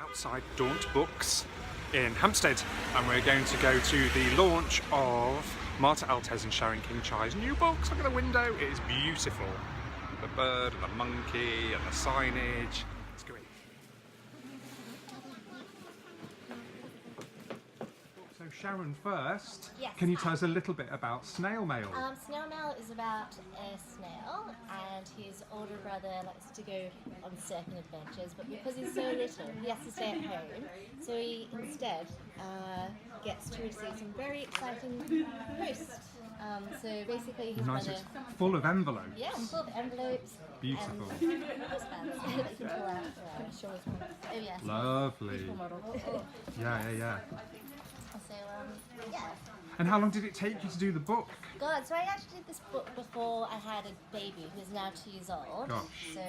outside Daunt Books in Hampstead, and we're going to go to the launch of Marta, Altés and Sharon King-Chai's new books. Look at the window, it is beautiful. The bird and the monkey and the signage. Let's go in. So Sharon, first, yes, can you tell us a little bit about Snail Mail? Snail Mail is about a snail, and his older brother likes to go on certain adventures, but because he's so little, he has to stay at home. So he instead gets to receive some very exciting post. So basically, his Nice, brother. it's full of envelopes. Yeah, full of envelopes. Beautiful. And wristbands that you can pull out. Show us one. Oh yes. Lovely. Beautiful model. Yeah. So yeah. And how long did it take you to do the book? God, so I actually did this book before I had a baby who's now 2 years old. Gosh. So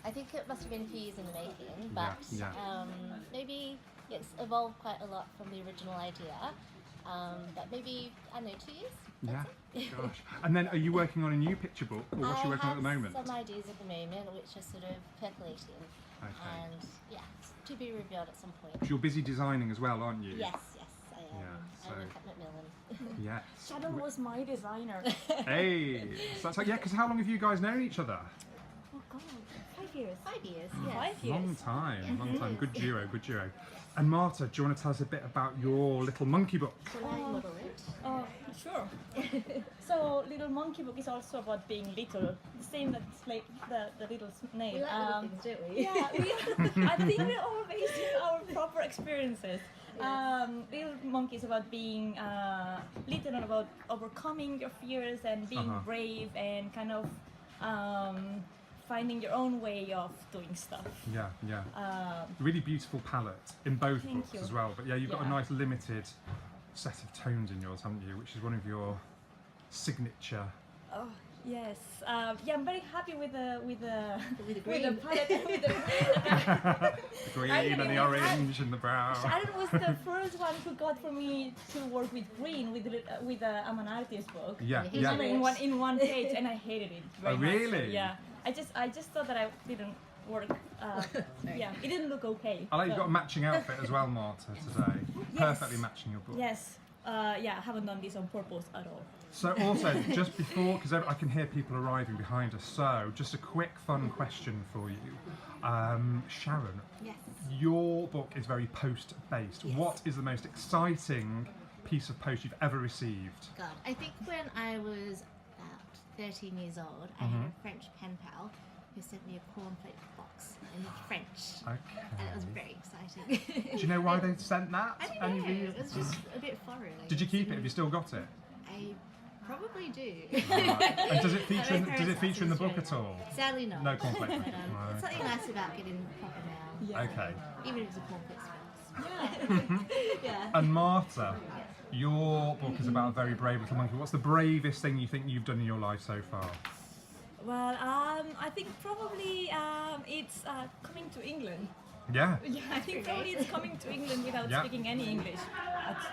I think it must have been a few years in the making, but Yeah. maybe it's evolved quite a lot from the original idea. But maybe, I don't know, 2 years? Yeah, gosh. And then are you working on a new picture book, or what's you working on at the moment? I have some ideas at the moment which are sort of percolating. Okay. And yeah, to be revealed at some point. 'Cause you're busy designing as well, aren't you? Yes, I am. Yeah, so- I work at Macmillan. Yes. Sharon was my designer. Hey, so that's like, yeah, because how long have you guys known each other? Oh God, 5 years. 5 years, yes. 5 years. Long time. Good duo. And Marta, do you want to tell us a bit about your little monkey book? Shall I model it? Sure. So Little Monkey Book is also about being little, the same as like the little snail. We like little things, don't we? Yeah, I think we're all based on our proper experiences. Little Monkey is about being little and about overcoming your fears and being brave and kind of finding your own way of doing stuff. Yeah. Really beautiful palette in both Thank books you. as well. But yeah, you've got a Yeah. nice limited set of tones in yours, haven't you? Which is one of your signature. Oh yes, yeah. I'm very happy with the With the palette. With the The green and the orange and the brown. Sharon was the first one who got for me to work with green with I'm an artist book. Yeah. In one page, and I hated it very Oh, much. really? Yeah. I just thought that I didn't work. Yeah, it didn't look okay. I like you've so- got a matching outfit as well, Marta, today. Perfectly matching your book. Yes. Yeah, I haven't done this on purpose at all. So also, just before, because I can hear people arriving behind us, so just a quick fun question for you. Sharon, Yes. your book is very post-based. Yes. What is the most exciting piece of post you've ever received? God, I think when I was about 13 years old, I had a French pen pal who sent me a cornflake box in French. Okay. And it was very exciting. Do you know why they sent that? I don't Any know, reason? it was just a bit foreign. I Did you guess. keep it? Have you still got it? I probably do. And does it feature in, My does it parents feature in the asked book me to at all? Sadly not. No cornflake. But, Right. it's something nice about getting proper mail. Yeah. Okay. Even if it's a cornflake spells. Yeah. And Marta, your book is about a very brave little monkey. What's the bravest thing you think you've done in your life so far? Well, I think probably it's coming to England. Yeah. Yeah, I think probably it's coming to England without Yeah. speaking any English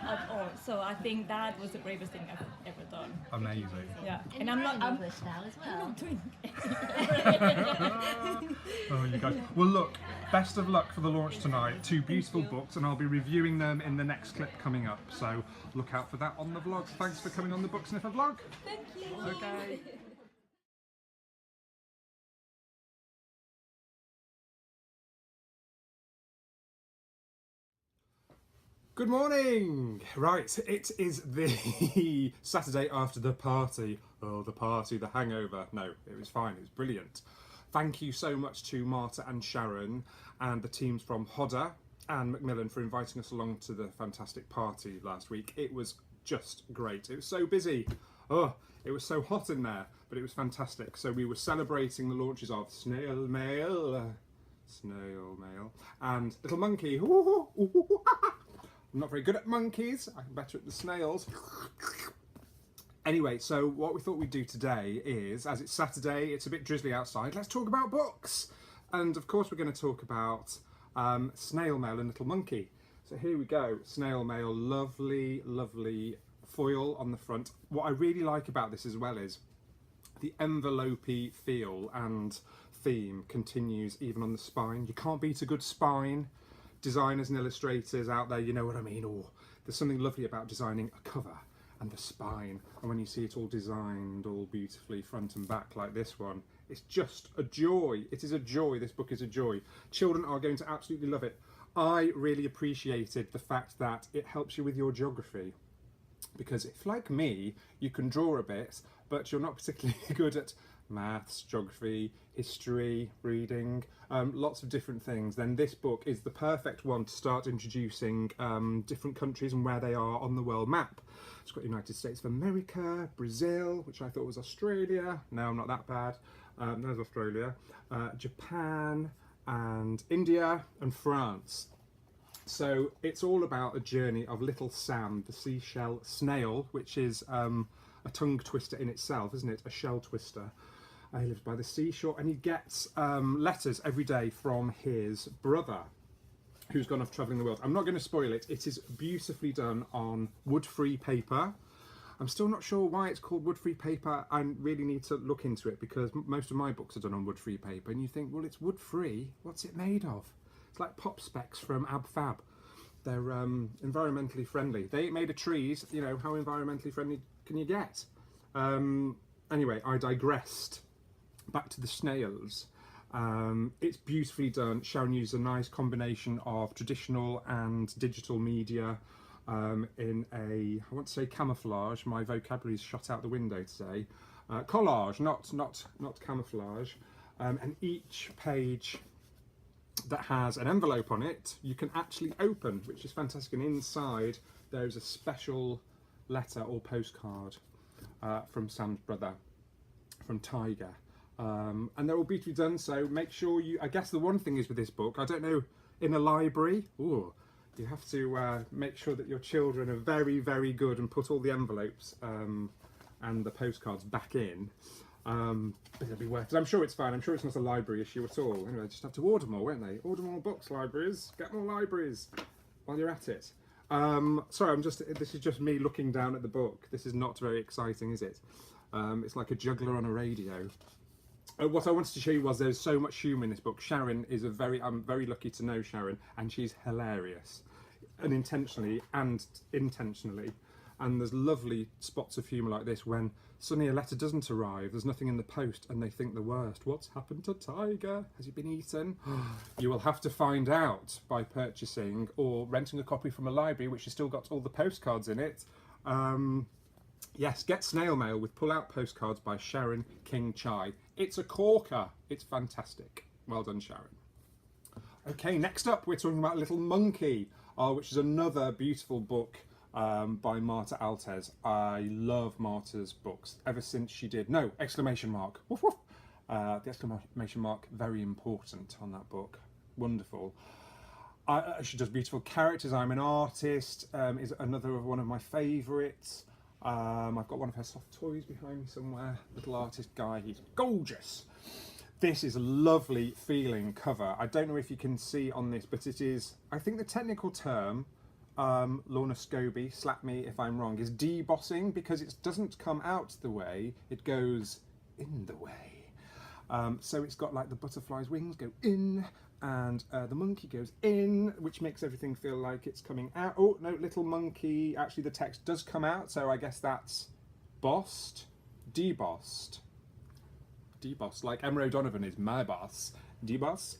at all. So I think that was the bravest thing I've ever done. Amazing. Yeah, And I'm you're not. in I'm English now as well. not doing. Oh, you guys. Well, look, best of luck for the launch tonight. Two beautiful books, and I'll be reviewing them in the next clip coming up. So look out for that on the vlog. Thanks for coming on the Book Sniffer vlog. Thank you. Okay. Good morning! Right, it is the Saturday after the party. Oh, the party, the hangover. No, it was fine, it was brilliant. Thank you so much to Marta and Sharon and the teams from Hodder and Macmillan for inviting us along to the fantastic party last week. It was just great. It was so busy. Oh, it was so hot in there, but it was fantastic. So we were celebrating the launches of Snail Mail, and Little Monkey. I'm not very good at monkeys, I'm better at the snails. Anyway, so what we thought we'd do today is, as it's Saturday, it's a bit drizzly outside, let's talk about books. And of course we're going to talk about Snail Mail and Little Monkey. So here we go, Snail Mail, lovely, lovely foil on the front. What I really like about this as well is the envelope-y feel and theme continues even on the spine. You can't beat a good spine. designers and illustrators out there, you know what I mean. Or there's something lovely about designing a cover and the spine, and when you see it all designed all beautifully front and back like this one, it's just a joy. It is a joy. This book is a joy. Children are going to absolutely love it. I really appreciated the fact that it helps you with your geography, because if, like me, you can draw a bit but you're not particularly good at maths, geography, history, reading, lots of different things, then this book is the perfect one to start introducing different countries and where they are on the world map. It's got United States of America, Brazil, which I thought was Australia. No, I'm not that bad. There's Australia, Japan, and India, and France. So it's all about a journey of little Sam, the seashell snail, which is a tongue twister in itself, isn't it? A shell twister. He lives by the seashore, and he gets letters every day from his brother, who's gone off travelling the world. I'm not going to spoil it. It is beautifully done on wood-free paper. I'm still not sure why it's called wood-free paper. I really need to look into it, because most of my books are done on wood-free paper, and you think, well, it's wood-free. What's it made of? It's like pop specs from Ab Fab. They're environmentally friendly. They ain't made of trees. You know, how environmentally friendly can you get? Anyway, I digressed. Back to the snails. It's beautifully done. Sharon used a nice combination of traditional and digital media in a, I want to say camouflage. My vocabulary's shot out the window today. Collage, not camouflage. And each page that has an envelope on it, you can actually open, which is fantastic. And inside there's a special letter or postcard from Sam's brother, from Tiger. And they're all beautifully done, so make sure you, I guess the one thing is with this book, I don't know, in a library, ooh, you have to make sure that your children are very, very good and put all the envelopes and the postcards back in. But it'll be worth it. I'm sure it's fine. I'm sure it's not a library issue at all. Anyway, just have to order more, won't they? Order more books, libraries. Get more libraries while you're at it. Sorry, this is just me looking down at the book. This is not very exciting, is it? It's like a juggler on a radio. What I wanted to show you was there's so much humour in this book. Sharon is I'm very lucky to know Sharon, and she's hilarious, unintentionally and intentionally. And there's lovely spots of humour like this when suddenly a letter doesn't arrive, there's nothing in the post, and they think the worst. What's happened to Tiger? Has he been eaten? You will have to find out by purchasing or renting a copy from a library which has still got all the postcards in it. Yes, get Snail Mail with pull-out postcards by Sharon King Chai. It's a corker. It's fantastic. Well done, Sharon. Okay, next up we're talking about Little Monkey, which is another beautiful book by Marta Altés. I love Marta's books ever since she did, no, exclamation mark, woof, woof. The exclamation mark, very important on that book, wonderful. She does beautiful characters. I'm an Artist is another one of my favourites. I've got one of her soft toys behind me somewhere. Little artist guy, he's gorgeous. This is a lovely feeling cover. I don't know if you can see on this, but it is, I think the technical term, Lorna Scobie, slap me if I'm wrong, is debossing, because it doesn't come out the way, it goes in the way. So it's got like the butterfly's wings go in, and the monkey goes in, which makes everything feel like it's coming out. Oh, no, Little Monkey, actually the text does come out, so I guess that's bossed, debossed. Debossed, like Emma O'Donovan is my boss. Deboss,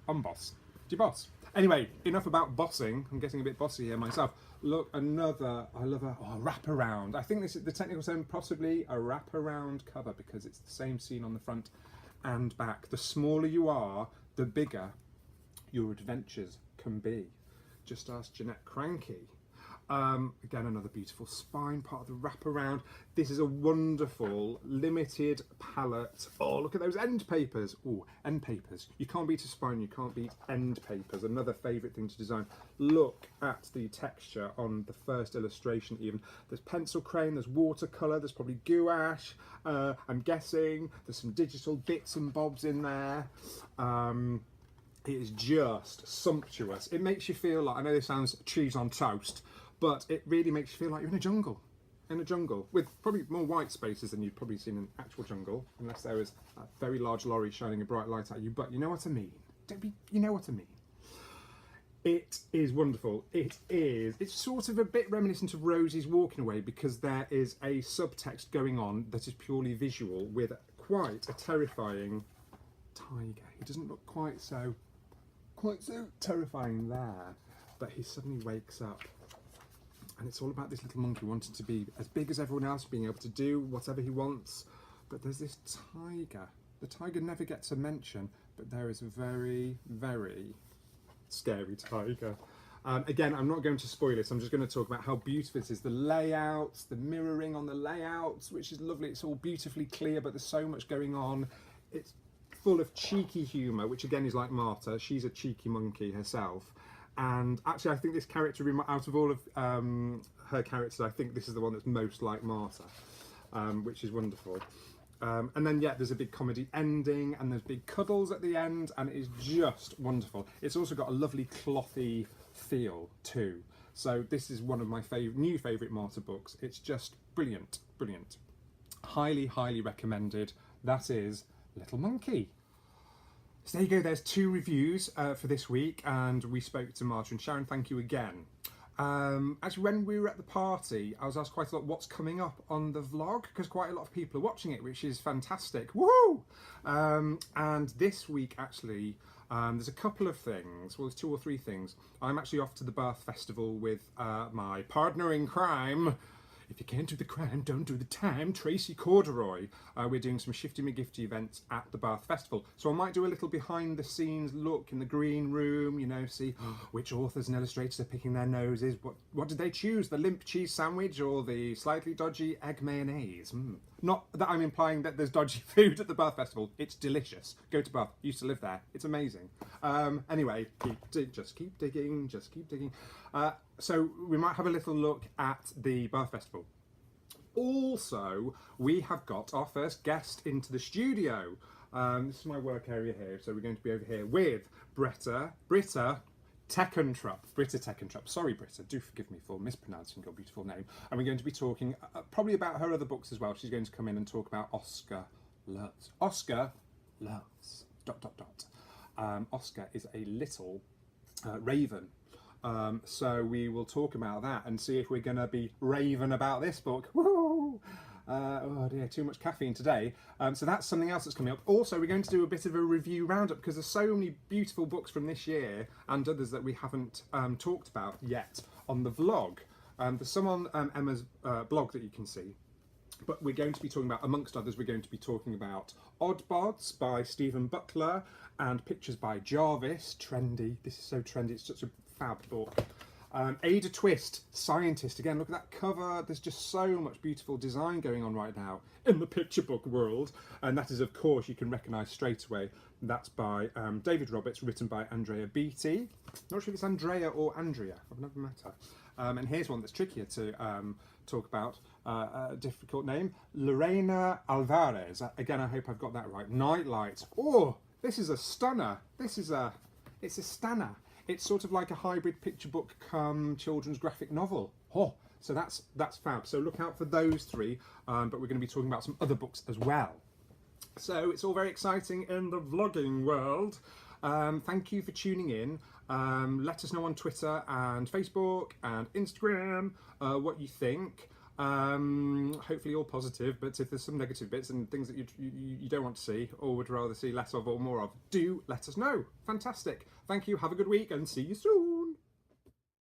unboss, deboss. Anyway, enough about bossing. I'm getting a bit bossy here myself. Look, another, I love a wraparound. I think this is the technical term, possibly a wraparound cover, because it's the same scene on the front and back. The smaller you are, the bigger your adventures can be. Just ask Jeanette Cranky. Again, another beautiful spine, part of the wraparound. This is a wonderful limited palette. Oh, look at those end papers. Oh, end papers. You can't beat a spine, you can't beat end papers. Another favourite thing to design. Look at the texture on the first illustration even. There's pencil crayon, there's watercolour, there's probably gouache. I'm guessing there's some digital bits and bobs in there. It is just sumptuous. It makes you feel like, I know this sounds cheese on toast, but it really makes you feel like you're in a jungle. In a jungle, with probably more white spaces than you'd probably seen in an actual jungle, unless there was a very large lorry shining a bright light at you, but you know what I mean. You know what I mean. It is wonderful. It's sort of a bit reminiscent of Rosie's Walking Away because there is a subtext going on that is purely visual with quite a terrifying tiger. He doesn't look quite so terrifying there, but he suddenly wakes up. And it's all about this little monkey wanting to be as big as everyone else, being able to do whatever he wants. But there's this tiger. The tiger never gets a mention, but there is a very, very scary tiger. Again, I'm not going to spoil this. I'm just going to talk about how beautiful it is. The layouts, the mirroring on the layouts, which is lovely. It's all beautifully clear, but there's so much going on. It's full of cheeky humour, which again is like Marta. She's a cheeky monkey herself. And actually, I think this character, out of all of her characters, I think this is the one that's most like Marta, which is wonderful. And then, yeah, there's a big comedy ending, and there's big cuddles at the end, and it is just wonderful. It's also got a lovely clothy feel too. So this is one of my new favourite Marta books. It's just brilliant, brilliant. Highly, highly recommended. That is Little Monkey. So there you go, there's 2 reviews for this week, and we spoke to Marta and Sharon. Thank you again. Actually, when we were at the party, I was asked quite a lot what's coming up on the vlog, because quite a lot of people are watching it, which is fantastic. Woohoo! And this week, actually, there's a couple of things. Well, there's 2 or 3 things. I'm actually off to the Bath Festival with my partner in crime. If you can't do the crime, don't do the time. Tracy Corduroy. We're doing some Shifty McGifty events at the Bath Festival. So I might do a little behind the scenes look in the green room, you know, see which authors and illustrators are picking their noses. What did they choose? The limp cheese sandwich or the slightly dodgy egg mayonnaise? Not that I'm implying that there's dodgy food at the Bath Festival. It's delicious. Go to Bath. Used to live there. It's amazing. Anyway, just keep digging. Just keep digging. So we might have a little look at the Bath Festival. Also, we have got our first guest into the studio. This is my work area here, so we're going to be over here with Britta Teckentrup. Sorry, Britta, do forgive me for mispronouncing your beautiful name. And we're going to be talking probably about her other books as well. She's going to come in and talk about Oscar Loves. Oscar Loves. ... Oscar is a little raven. So we will talk about that and see if we're going to be raving about this book. Woo! Oh dear, too much caffeine today. So that's something else that's coming up. Also, we're going to do a bit of a review roundup because there's so many beautiful books from this year and others that we haven't talked about yet on the vlog. There's some on Emma's blog that you can see. But we're going to be talking about, amongst others, we're going to be talking about Odd Bods by Stephen Butler and Pictures by Jarvis. Trendy. This is so trendy. It's such a fab book. Ada Twist, Scientist. Again, look at that cover. There's just so much beautiful design going on right now in the picture book world. And that is, of course, you can recognise straight away. That's by David Roberts, written by Andrea Beattie. Not sure if it's Andrea or Andrea. I've never met her. And here's one that's trickier to talk about. A difficult name. Lorena Alvarez. Again, I hope I've got that right. Nightlight. Oh, this is a stunner. It's a stunner. It's sort of like a hybrid picture book come children's graphic novel. Oh, so that's fab. So look out for those 3, but we're going to be talking about some other books as well. So it's all very exciting in the vlogging world. Thank you for tuning in. Let us know on Twitter and Facebook and Instagram what you think. Hopefully all positive, but if there's some negative bits and things that you don't want to see or would rather see less of or more of, do let us know. Fantastic. Thank you. Have a good week and see you soon.